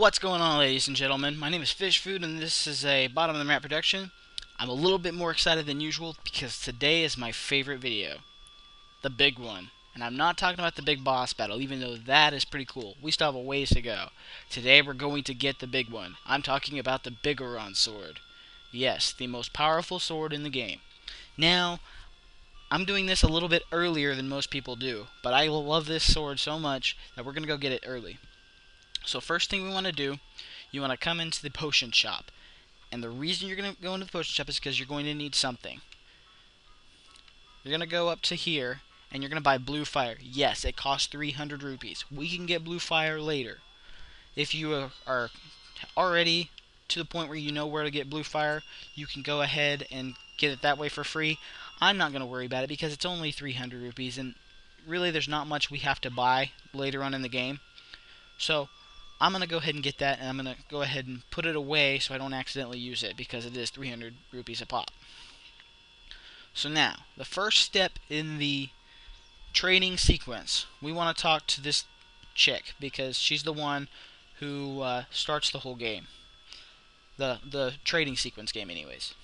What's going on, ladies and gentlemen? My name is Fish Food, and this is a bottom of the map production. I'm a little bit more excited than usual because today is my favorite video, the big one. And I'm not talking about the big boss battle, even though that is pretty cool. We still have a ways to go. Today we're going to get the big one. I'm talking about the Biggoron sword. Yes, the most powerful sword in the game. Now, I'm doing this a little bit earlier than most people do, but I love this sword so much that we're going to go get it early. So first thing we want to do, you want to come into the potion shop. And the reason you're going to go into the potion shop is because you're going to need something. You're going to go up to here, and you're going to buy blue fire. Yes, it costs 300 rupees. We can get blue fire later. If you are already to the point where you know where to get blue fire, you can go ahead and get it that way for free. I'm not going to worry about it because it's only 300 rupees, and really there's not much we have to buy later on in the game. So I'm going to go ahead and get that, and I'm going to go ahead and put it away so I don't accidentally use it because it is 300 rupees a pop. So now, the first step in the trading sequence, we want to talk to this chick because she's the one who starts the whole game. The trading sequence game anyways.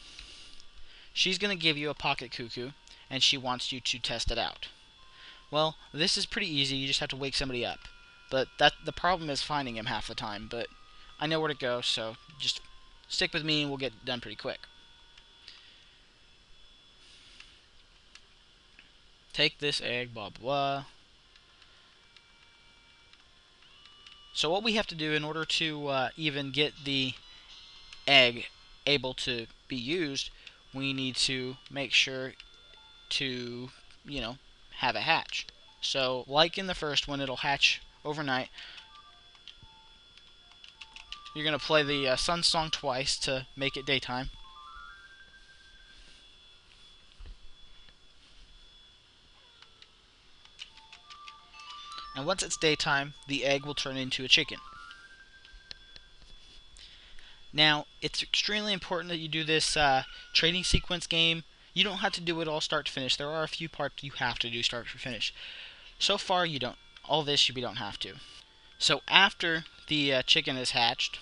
She's going to give you a pocket cuckoo, and she wants you to test it out. Well, this is pretty easy, you just have to wake somebody up. But the problem is finding him half the time, but I know where to go, so just stick with me and we'll get it done pretty quick. Take this egg, blah blah blah. So what we have to do in order to even get the egg able to be used, we need to make sure to, have a hatch. So like in the first one, it'll hatch overnight. You're going to play the sun song twice to make it daytime. And once it's daytime, the egg will turn into a chicken. Now, it's extremely important that you do this trading sequence game. You don't have to do it all start to finish. There are a few parts you have to do start to finish. So far, you don't. All this, you don't have to. So after the chicken is hatched,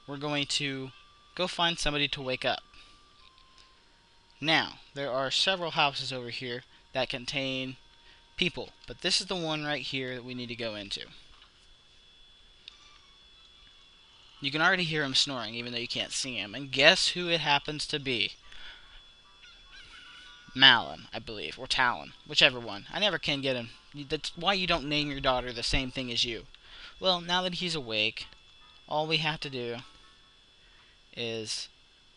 we're going to go find somebody to wake up. Now, there are several houses over here that contain people, but this is the one right here that we need to go into. You can already hear him snoring, even though you can't see him. And guess who it happens to be? Malin, I believe, or Talon, whichever one. I never can get him. That's why you don't name your daughter the same thing as you. Well, now that he's awake, all we have to do is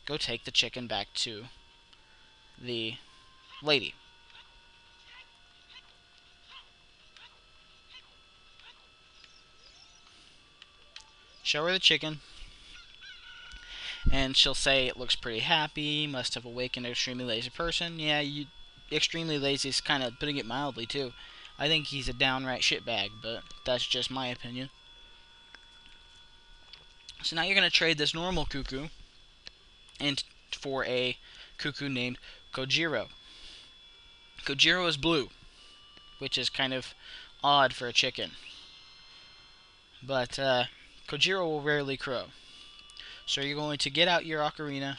go take the chicken back to the lady. Show her the chicken, and she'll say it looks pretty happy, must have awakened an extremely lazy person. Yeah, extremely lazy is kind of putting it mildly, too. I think he's a downright shitbag, but that's just my opinion. So now you're going to trade this normal cuckoo and for a cuckoo named Kojiro. Kojiro is blue, which is kind of odd for a chicken. But Kojiro will rarely crow. So you're going to get out your ocarina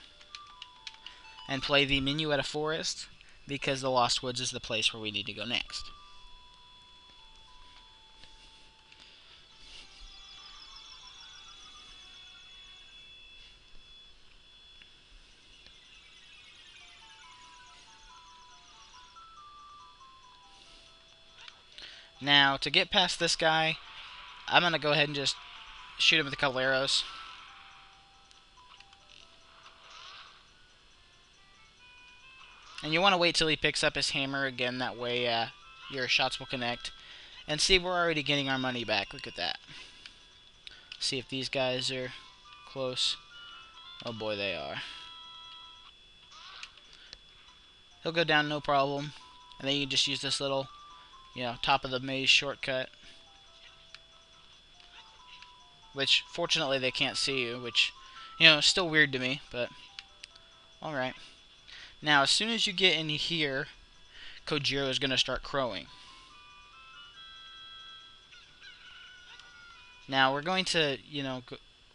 and play the Minuet Forest, because the Lost Woods is the place where we need to go next. Now, to get past this guy, I'm going to go ahead and just shoot him with a couple arrows. And you want to wait till he picks up his hammer again, that way your shots will connect. And see, we're already getting our money back. Look at that. See if these guys are close. Oh boy, they are. He'll go down no problem. And then you can just use this little, top of the maze shortcut. Which, fortunately, they can't see you, which, is still weird to me, but alright. Now, as soon as you get in here, Kojiro is going to start crowing. Now we're going to,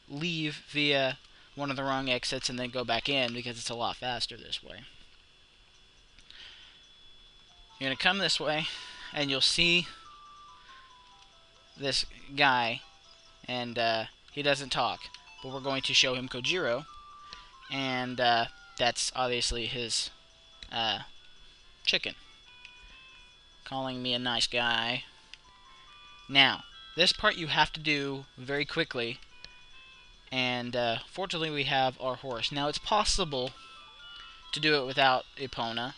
leave via one of the wrong exits and then go back in because it's a lot faster this way. You're going to come this way and you'll see this guy, and he doesn't talk, but we're going to show him Kojiro, and that's obviously his chicken, calling me a nice guy. Now, this part you have to do very quickly, and fortunately we have our horse. Now, it's possible to do it without Epona.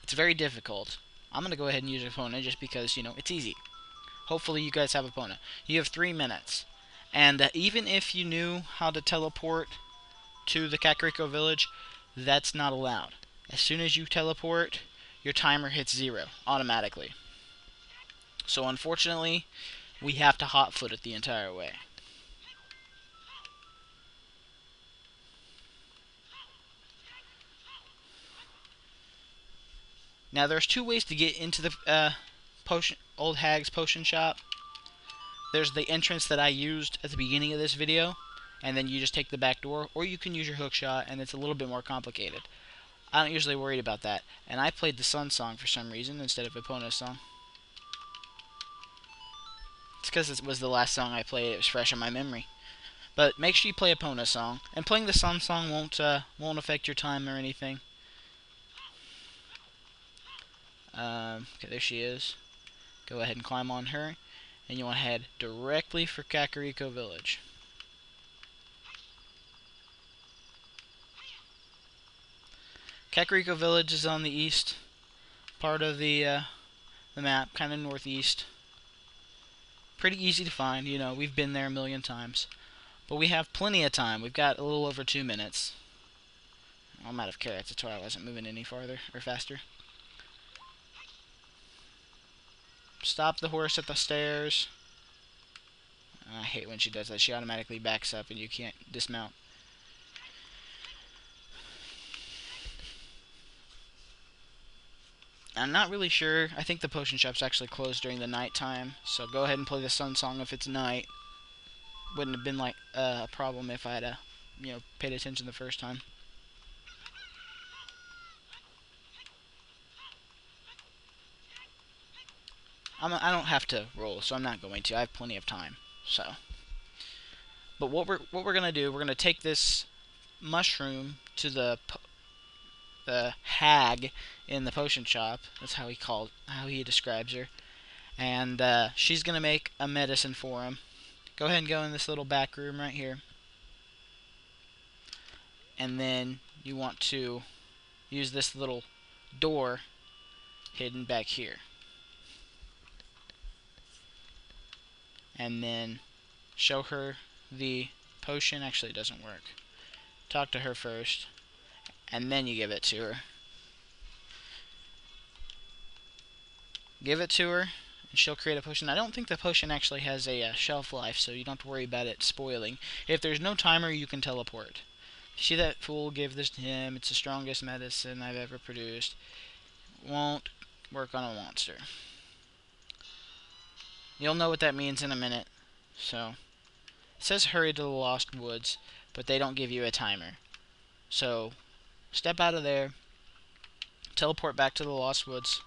It's very difficult. I'm going to go ahead and use Epona just because, it's easy. Hopefully you guys have Epona. You have 3 minutes. And even if you knew how to teleport to the Kakariko village, that's not allowed. As soon as you teleport, your timer hits 0 automatically. So unfortunately, we have to hotfoot it the entire way. Now there's 2 ways to get into the Old Hag's potion shop. There's the entrance that I used at the beginning of this video, and then you just take the back door, or you can use your hook shot, and it's a little bit more complicated. I don't usually worry about that, and I played the Sun song for some reason instead of Epona's song. It's because it was the last song I played. It was fresh in my memory. But make sure you play Epona's song, and playing the Sun song won't affect your time or anything. Okay, there she is. Go ahead and climb on her, and you want to head directly for Kakariko Village. Kakariko Village is on the east part of the map, kind of northeast. Pretty easy to find, we've been there a million times. But we have plenty of time. We've got a little over 2 minutes. I'm out of carrots, that's why I wasn't moving any farther or faster. Stop the horse at the stairs. I hate when she does that. She automatically backs up and you can't dismount. I'm not really sure. I think the potion shop's actually closed during the night time, so go ahead and play the Sun song if it's night. Wouldn't have been like a problem if I had paid attention the first time. I don't have to roll, so I'm not going to. I have plenty of time. So, but what we're gonna do, we're gonna take this mushroom to the hag in the potion shop. That's how he describes her, and she's gonna make a medicine for him. Go ahead and go in this little back room right here, and then you want to use this little door hidden back here. And then show her the potion. Actually, it doesn't work. Talk to her first, and then you give it to her. Give it to her, and she'll create a potion. I don't think the potion actually has a shelf life, so you don't have to worry about it spoiling. If there's no timer, you can teleport. See that fool? Give this to him. It's the strongest medicine I've ever produced. Won't work on a monster. You'll know what that means in a minute. So, it says hurry to the Lost Woods, but they don't give you a timer. So, step out of there, teleport back to the Lost Woods,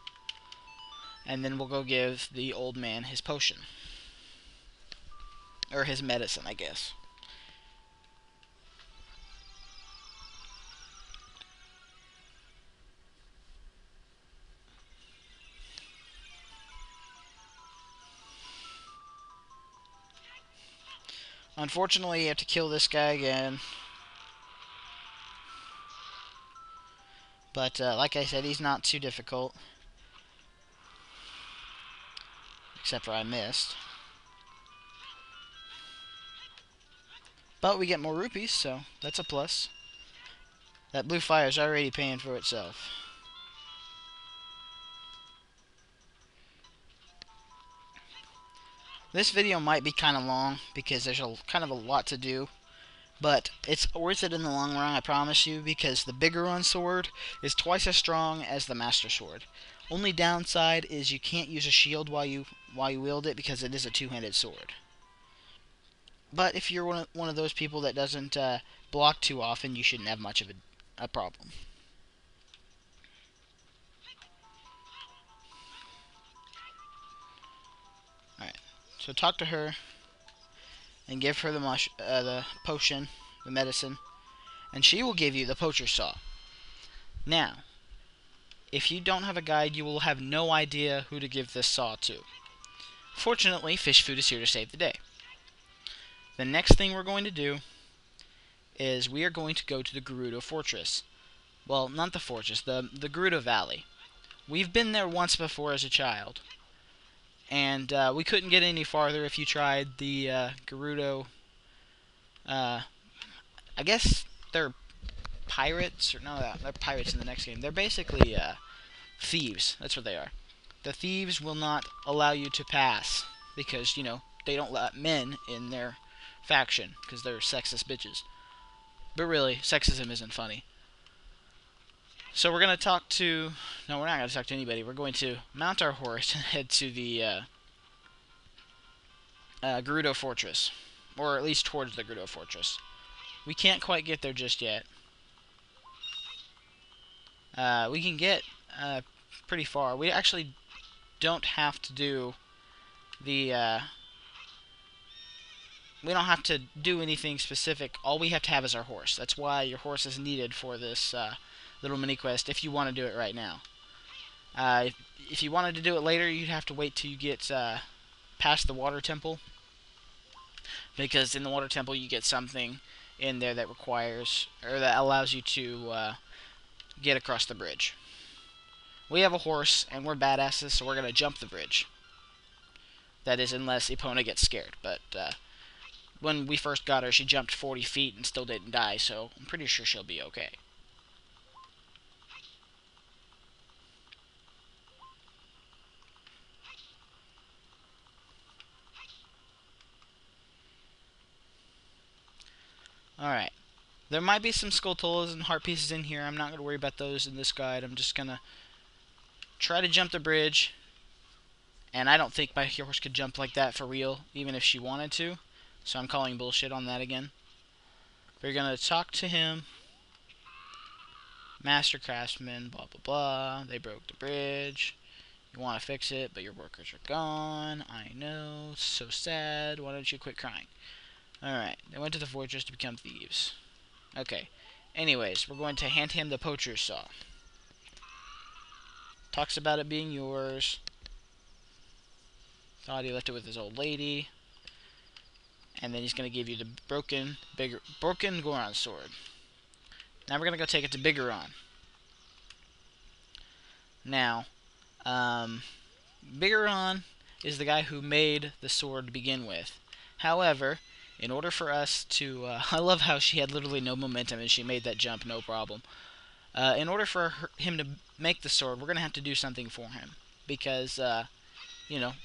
and then we'll go give the old man his potion. Or his medicine, I guess. Unfortunately, you have to kill this guy again. But, like I said, he's not too difficult. Except for I missed. But we get more rupees, so that's a plus. That blue fire is already paying for itself. This video might be kind of long because there's kind of a lot to do, but it's worth it in the long run, I promise you, because the Biggoron sword is twice as strong as the Master Sword. Only downside is you can't use a shield while you wield it because it is a two-handed sword. But if you're one of those people that doesn't block too often, you shouldn't have much of a problem. Alright, so talk to her and give her the potion, the medicine, and she will give you the poacher saw. Now, if you don't have a guide, you will have no idea who to give this saw to. Fortunately, Fish Food is here to save the day. The next thing we're going to do is we are going to go to the Gerudo Fortress. Well, not the fortress, the Gerudo Valley. We've been there once before as a child, and we couldn't get any farther if you tried the Gerudo. I guess they're pirates, or no, they're pirates in the next game. They're basically thieves. That's what they are. The thieves will not allow you to pass because, they don't let men in their faction because they're sexist bitches. But really, sexism isn't funny. So we're going to talk to... No, we're not going to talk to anybody. We're going to mount our horse and head to the Gerudo Fortress. Or at least towards the Gerudo Fortress. We can't quite get there just yet. We can get pretty far. We actually don't have to do the... we don't have to do anything specific. All we have to have is our horse. That's why your horse is needed for this little mini quest if you want to do it right now. If you wanted to do it later, you'd have to wait till you get past the water temple, because in the water temple you get something in there that requires, or that allows you to get across the bridge. We have a horse and we're badasses, so we're gonna jump the bridge. That is, unless Epona gets scared. But when we first got her, she jumped 40 feet and still didn't die, so I'm pretty sure she'll be okay. Alright. There might be some Skulltulas and heart pieces in here. I'm not going to worry about those in this guide. I'm just going to try to jump the bridge. And I don't think my horse could jump like that for real, even if she wanted to. So I'm calling bullshit on that again. We're going to talk to him. Master Craftsman, blah, blah, blah. They broke the bridge. You want to fix it, but your workers are gone. I know. So sad. Why don't you quit crying? Alright. They went to the fortress to become thieves. Okay. Anyways, we're going to hand him the poacher's saw. Talks about it being yours. Thought he left it with his old lady. And then he's going to give you the broken Goron sword. Now we're going to go take it to Biggoron. Now, Biggoron is the guy who made the sword to begin with. However, in order for us to... I love how she had literally no momentum and she made that jump no problem. In order for him to make the sword, we're going to have to do something for him. Because,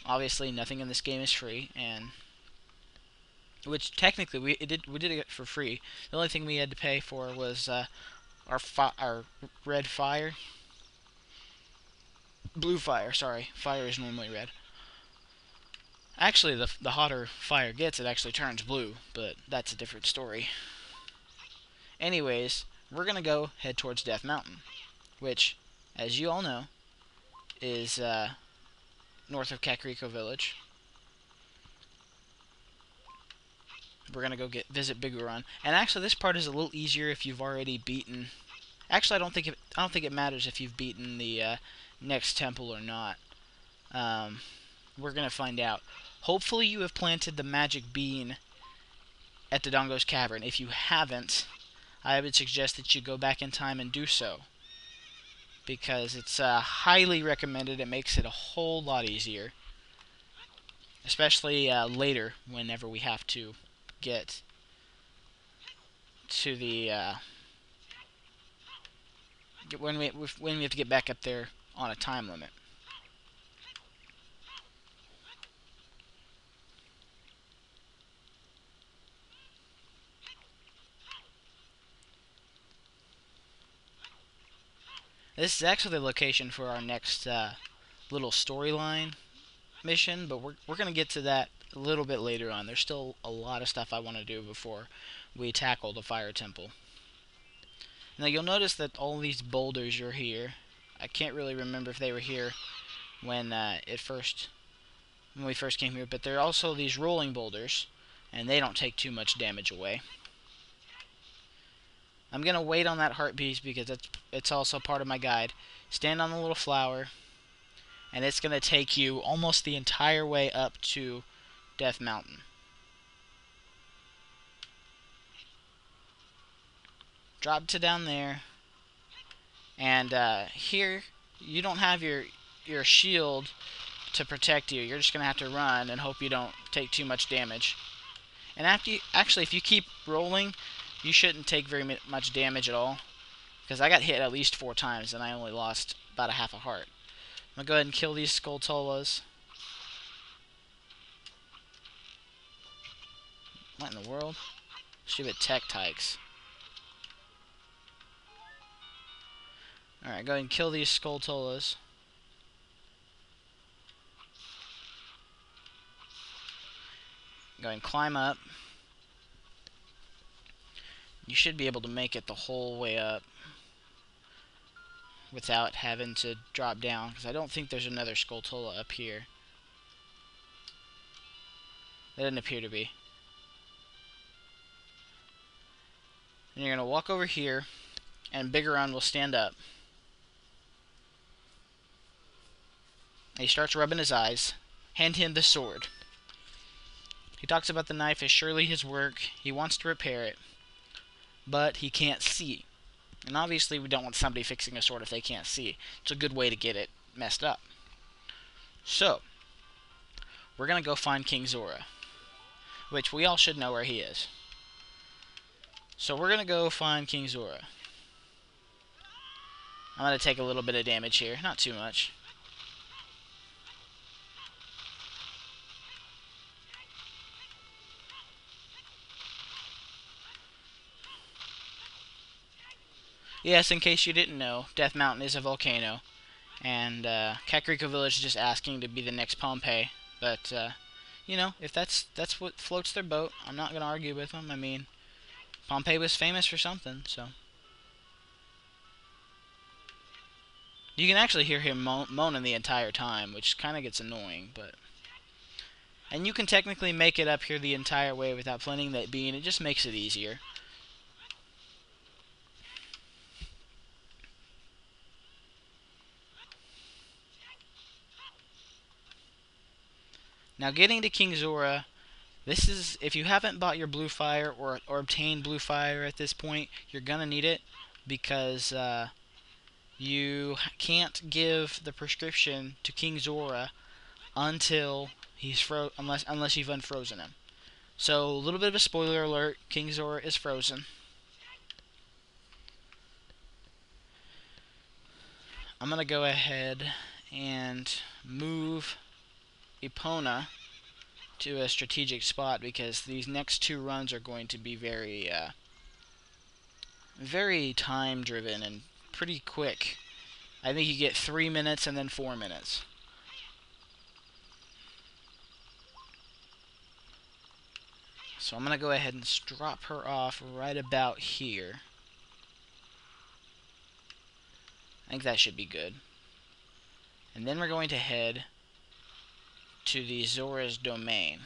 obviously nothing in this game is free, and... Which, technically, we did it for free. The only thing we had to pay for was our red fire. Blue fire, sorry. Fire is normally red. Actually, the hotter fire gets, it actually turns blue, but that's a different story. Anyways, we're going to go head towards Death Mountain, which, as you all know, is north of Kakariko Village. We're going to go visit Biggoron. And actually, this part is a little easier if you've already beaten... Actually, I don't think it matters if you've beaten the next temple or not. We're going to find out. Hopefully you have planted the magic bean at the Dongo's Cavern. If you haven't, I would suggest that you go back in time and do so, because it's highly recommended. It makes it a whole lot easier, especially later whenever we have to get to the when we have to get back up there on a time limit. This is actually the location for our next little storyline mission, but we're going to get to that a little bit later on. There's still a lot of stuff I want to do before we tackle the fire temple. Now you'll notice that all these boulders are here. I can't really remember if they were here when when we first came here, but there are also these rolling boulders, and they don't take too much damage away. I'm gonna wait on that heart piece because it's also part of my guide. Stand on the little flower, and it's gonna take you almost the entire way up to Death Mountain. Drop to down there, and here you don't have your shield to protect you. You're just gonna have to run and hope you don't take too much damage. And actually, if you keep rolling, you shouldn't take very much damage at all. Because I got hit at least 4 times, and I only lost about a half a heart. I'm gonna go ahead and kill these Skulltulas. What in the world? Stupid tech tykes. Alright, go ahead and kill these Skulltulas. Go ahead and climb up. You should be able to make it the whole way up without having to drop down, because I don't think there's another Skulltula up here. There doesn't appear to be. And you're going to walk over here, and Biggoron will stand up. And he starts rubbing his eyes. Hand him the sword. He talks about the knife as surely his work. He wants to repair it, but he can't see. And obviously we don't want somebody fixing a sword if they can't see. It's a good way to get it messed up. So, we're going to go find King Zora, which we all should know where he is. So we're going to go find King Zora. I'm going to take a little bit of damage here, not too much. Yes, in case you didn't know, Death Mountain is a volcano, and Kakariko Village is just asking to be the next Pompeii. But you know, if that's what floats their boat, I'm not gonna argue with them. I mean, Pompeii was famous for something, so you can actually hear him moaning the entire time, which kind of gets annoying. But and you can technically make it up here the entire way without planting that bean. It just makes it easier. Now, getting to King Zora, this is, if you haven't bought your blue fire or obtained blue fire at this point, you're gonna need it, because you can't give the prescription to King Zora until he's unless you've unfrozen him. So, a little bit of a spoiler alert: King Zora is frozen. I'm gonna go ahead and move Epona to a strategic spot, because these next 2 runs are going to be very time driven and pretty quick. I think you get 3 minutes and then 4 minutes. So I'm gonna go ahead and drop her off right about here. I think that should be good. And then we're going to head to the Zora's domain.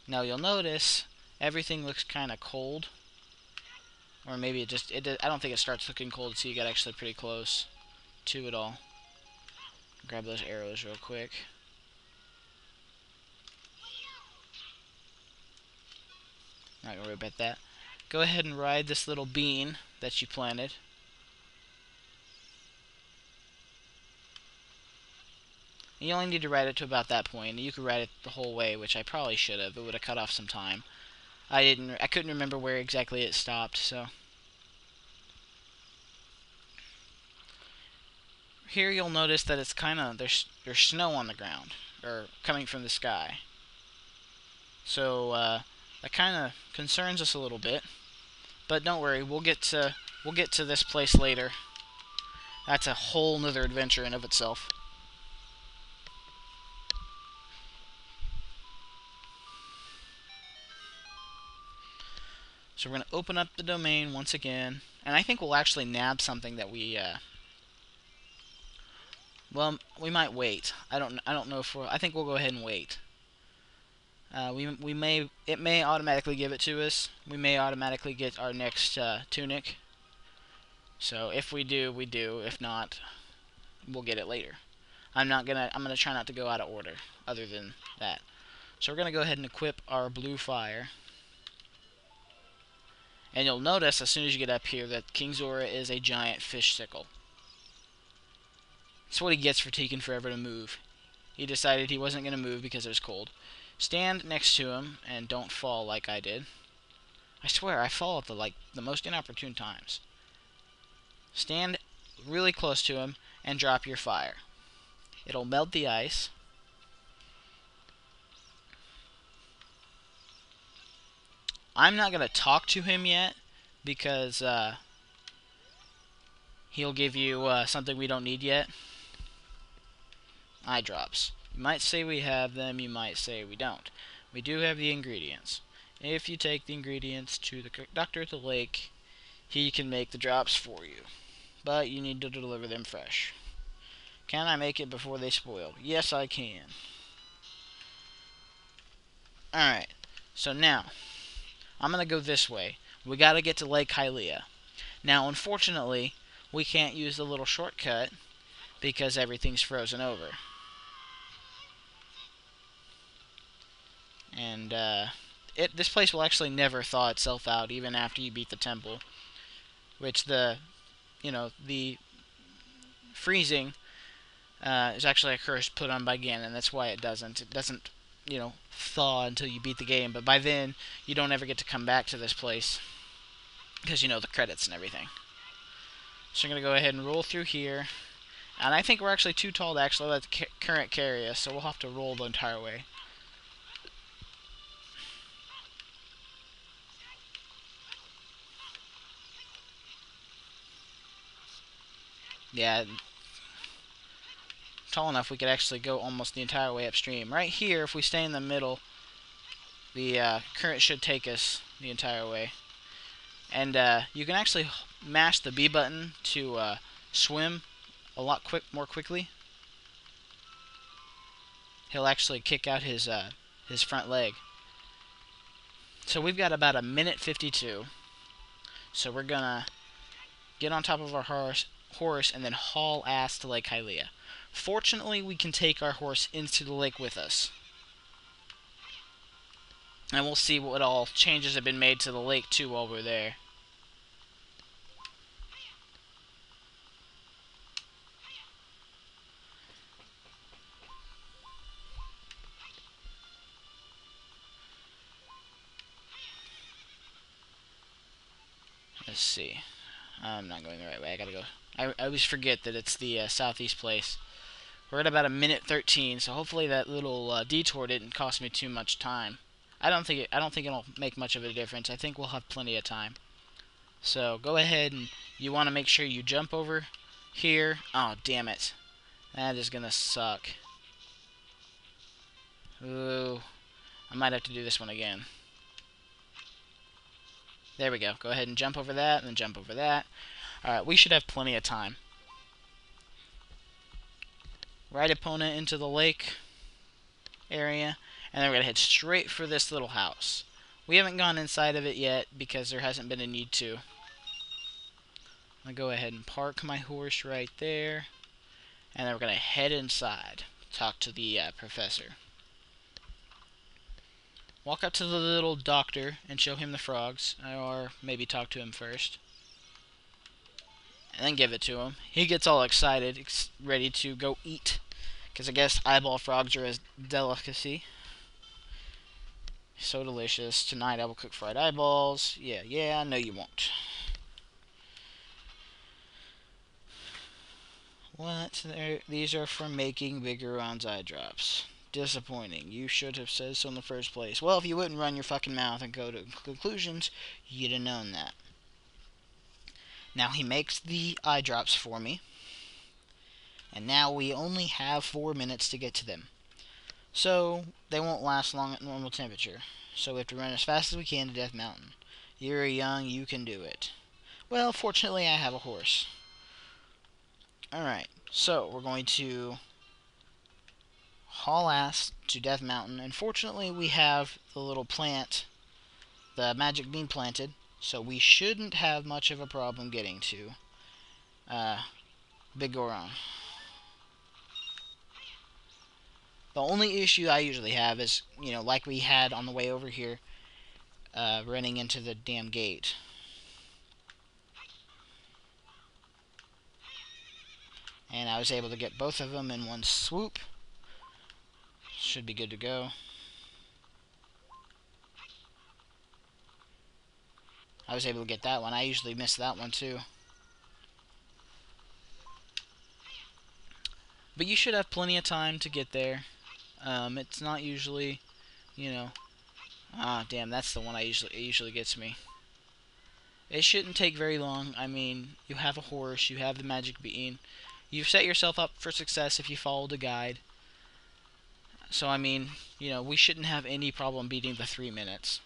Now you'll notice everything looks kind of cold, or maybe I don't think it starts looking cold until you get actually pretty close to it all. Grab those arrows real quick. Not gonna worry about that. Go ahead and ride this little bean that you planted. You only need to ride it to about that point. You could ride it the whole way, which I probably should have. It would have cut off some time. I couldn't remember where exactly it stopped, so. Here you'll notice that it's there's snow on the ground, or coming from the sky. So that kind of concerns us a little bit. But don't worry, we'll get to this place later. That's a whole nother adventure in of itself. So we're going to open up the domain once again, and I think we'll actually nab something that we well, we might wait. I don't know if we'll, I think we'll go ahead and wait. We may, it may automatically give it to us. We may automatically get our next tunic. So if we do, we do. If not, we'll get it later. I'm gonna try not to go out of order other than that. So we're gonna go ahead and equip our blue fire. And you'll notice as soon as you get up here that King Zora is a giant fish sickle. That's what he gets for taking forever to move. He decided he wasn't gonna move because it was cold. Stand next to him and don't fall like I did. I swear I fall at the most inopportune times. Stand really close to him and drop your fire. It'll melt the ice. I'm not going to talk to him yet because he'll give you something we don't need yet. Eye drops. You might say we have them, you might say we don't. We do have the ingredients. If you take the ingredients to the doctor at the lake, he can make the drops for you. But you need to deliver them fresh. Can I make it before they spoil? Yes, I can. Alright, so now, I'm going to go this way. We got to get to Lake Hylia. Now, unfortunately, we can't use the little shortcut because everything's frozen over. And this place will actually never thaw itself out even after you beat the temple, which the freezing is actually a curse put on by Ganon. That's why it doesn't. It doesn't, thaw until you beat the game. But by then, you don't ever get to come back to this place because the credits and everything. So I'm gonna go ahead and roll through here, and I think we're actually too tall to actually let the current carry us, so we'll have to roll the entire way. Yeah, tall enough we could actually go almost the entire way upstream. Right here, if we stay in the middle, the current should take us the entire way. And you can actually mash the B button to swim a lot more quickly. He'll actually kick out his front leg. So we've got about a minute 52. So we're gonna get on top of our horse and then haul ass to Lake Hylia. Fortunately, we can take our horse into the lake with us. And we'll see what all changes have been made to the lake too while we're there. Let's see. I'm not going the right way. I gotta go. I always forget that it's the southeast place. We're at about a minute 13, so hopefully that little detour didn't cost me too much time. I don't think it'll make much of a difference. I think we'll have plenty of time. So go ahead and you want to make sure you jump over here. Oh, damn it. That is gonna suck. Ooh. I might have to do this one again. There we go. Go ahead and jump over that, and then jump over that. Alright, we should have plenty of time. Right opponent into the lake area, and then we're going to head straight for this little house. We haven't gone inside of it yet because there hasn't been a need to. I'm going to go ahead and park my horse right there, and then we're going to head inside, talk to the professor. Walk up to the little doctor and show him the frogs, or maybe talk to him first. And then give it to him. He gets all excited, ready to go eat. Because I guess eyeball frogs are his delicacy. So delicious. Tonight I will cook fried eyeballs. Yeah, no you won't. What? These are for making Biggoron's eye drops. Disappointing. You should have said so in the first place. Well, if you wouldn't run your fucking mouth and go to conclusions, you'd have known that. Now he makes the eye drops for me. And now we only have 4 minutes to get to them. So, they won't last long at normal temperature. So we have to run as fast as we can to Death Mountain. You're young, you can do it. Well, fortunately, I have a horse. Alright, so we're going to haul ass to Death Mountain. And fortunately, we have the little plant, the magic bean planted, so we shouldn't have much of a problem getting to Biggoron. The only issue I usually have is, like we had on the way over here, running into the damn gate. And I was able to get both of them in one swoop. Should be good to go. I was able to get that one. I usually miss that one too. But you should have plenty of time to get there. It's not usually, ah, damn, that's the one it usually gets me. It shouldn't take very long. I mean, you have a horse, you have the magic bean. You've set yourself up for success if you follow the guide. So, I mean, we shouldn't have any problem beating the 3 minutes.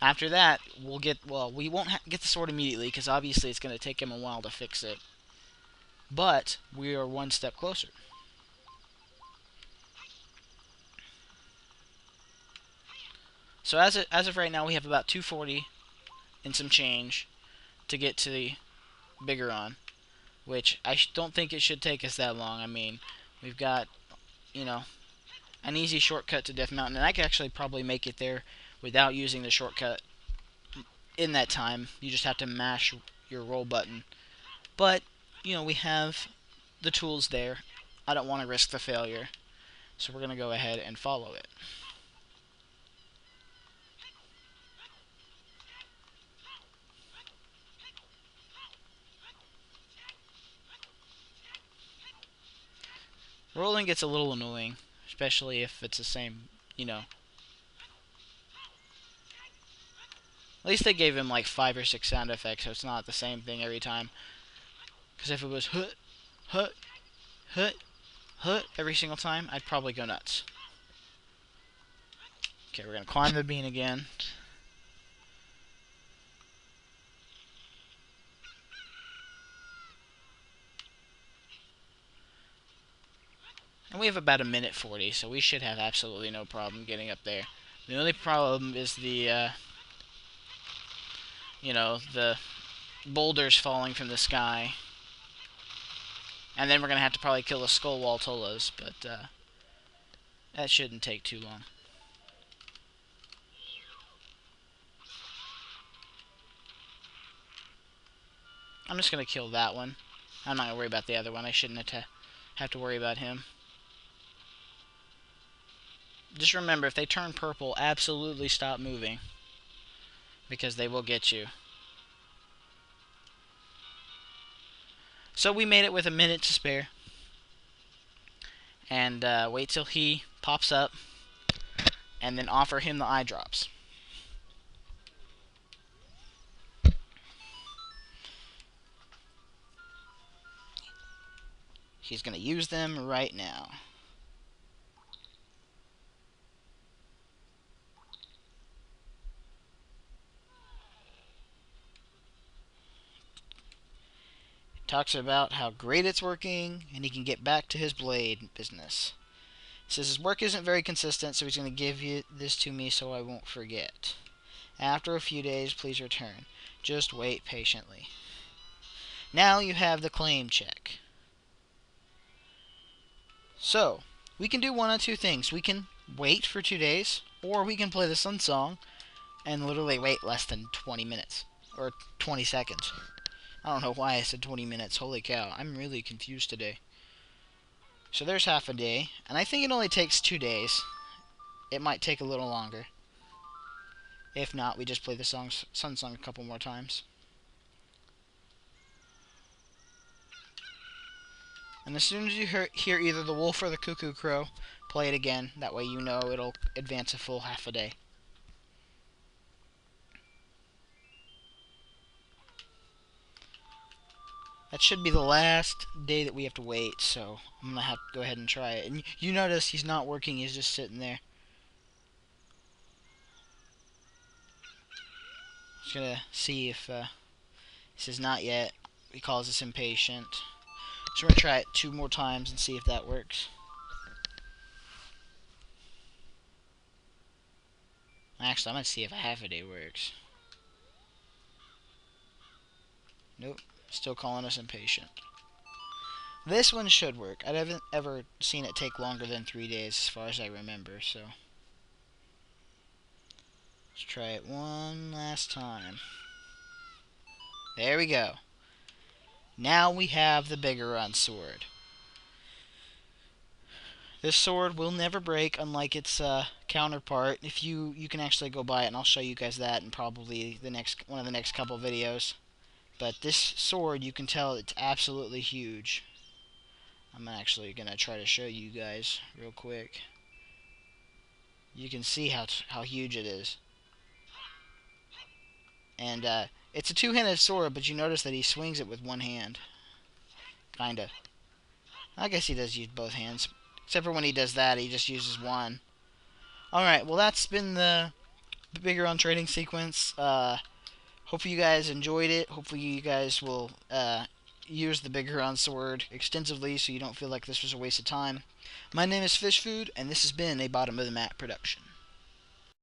After that, we won't get the sword immediately, because obviously it's going to take him a while to fix it. But we are one step closer. So as of right now, we have about 240 and some change to get to the Biggoron, which I don't think it should take us that long. I mean, we've got, an easy shortcut to Death Mountain, and I could actually probably make it there without using the shortcut in that time. You just have to mash your roll button. But, we have the tools there. I don't want to risk the failure, so we're going to go ahead and follow it. Rolling gets a little annoying, especially if it's the same, At least they gave him like 5 or 6 sound effects, so it's not the same thing every time. Because if it was hut, hut, hut, hut every single time, I'd probably go nuts. Okay, we're going to climb the bean again. And we have about 1:40, so we should have absolutely no problem getting up there. The only problem is the boulders falling from the sky. And then we're going to have to probably kill the skull Waltolas, but that shouldn't take too long. I'm just going to kill that one. I'm not going to worry about the other one. I shouldn't have to worry about him. Just remember, if they turn purple, absolutely stop moving, because they will get you. So we made it with 1 minute to spare. And wait till he pops up, and then offer him the eye drops. He's going to use them right now. Talks about how great it's working, and he can get back to his blade business. He says his work isn't very consistent, so he's going to give you this to me so I won't forget. After a few days, please return. Just wait patiently. Now you have the claim check. So, we can do one of two things. We can wait for 2 days, or we can play the Sun Song and literally wait less than 20 minutes, or 20 seconds. I don't know why I said 20 minutes. Holy cow, I'm really confused today. So there's half a day, and I think it only takes 2 days. It might take a little longer. If not, we just play the Sun Song a couple more times. And as soon as you hear either the wolf or the cuckoo crow, play it again. That way you know it'll advance a full half a day. That should be the last day that we have to wait, so I'm going to have to go ahead and try it. And you notice he's not working, he's just sitting there. Just gonna see if he says not yet. He calls us impatient. So we're gonna try it 2 more times and see if that works. Actually, I'm gonna see if a half a day works. Nope, still calling us impatient. This one should work. I haven't ever seen it take longer than 3 days as far as I remember, so let's try it one last time. There we go. Now we have the Biggoron sword. This sword will never break, unlike its counterpart. If you can actually go buy it, and I'll show you guys that in probably one of the next couple videos. But this sword, you can tell it's absolutely huge. I'm actually gonna try to show you guys real quick. You can see how huge it is. And it's a two-handed sword, but you notice that he swings it with one hand. Kinda. I guess he does use both hands. Except for when he does that, he just uses one. Alright, well that's been the Biggoron trading sequence. Hopefully you guys enjoyed it. Hopefully you guys will use the Biggoron sword extensively so you don't feel like this was a waste of time. My name is Fish Food, and this has been a Bottom of the Map production.